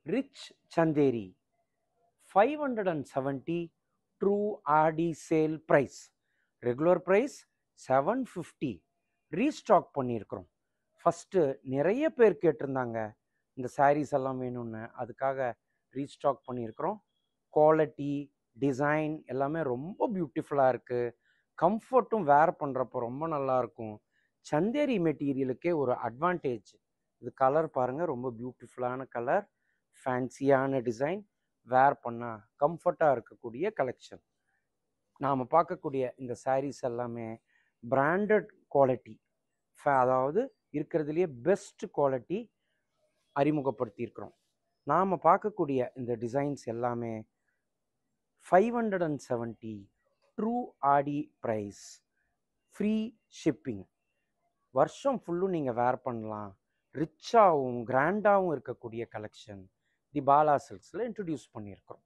Rich Chanderi 570 true Aadi sale price. Regular price 750. Restock பண்ணியிருக்கிறோம். First நிறைய பேர் கேட்டிருந்தாங்க இந்த சாரீஸ் எல்லாம் வேணும்னு, அதுக்காக ரீஸ்டாக் பண்ணியிருக்கிறோம். குவாலிட்டி டிசைன் எல்லாமே ரொம்ப பியூட்டிஃபுல்லாக இருக்குது. கம்ஃபர்ட்டும் வேர் பண்ணுறப்போ ரொம்ப நல்லாயிருக்கும். சந்தேரி மெட்டீரியலுக்கே ஒரு அட்வான்டேஜ். இது கலர் பாருங்கள், ரொம்ப பியூட்டிஃபுல்லான கலர், ஃபேன்சியான டிசைன், வேர் பண்ணால் கம்ஃபர்ட்டாக இருக்கக்கூடிய கலெக்ஷன். நாம் பார்க்கக்கூடிய இந்த சாரீஸ் எல்லாமே பிராண்டட் குவாலிட்டி, அதாவது இருக்கிறதுலையே பெஸ்ட் குவாலிட்டி அறிமுகப்படுத்தியிருக்கிறோம். நாம் பார்க்கக்கூடிய இந்த டிசைன்ஸ் எல்லாமே 570 ட்ரூ ஆடி ப்ரைஸ், ஃப்ரீ ஷிப்பிங். வருஷம் ஃபுல்லும் நீங்கள் வேர் பண்ணலாம். ரிச்சாகவும் கிராண்டாகவும் இருக்கக்கூடிய கலெக்ஷன் தி பாலா சில்க்ஸில் இன்ட்ரடியூஸ் பண்ணியிருக்கிறோம்.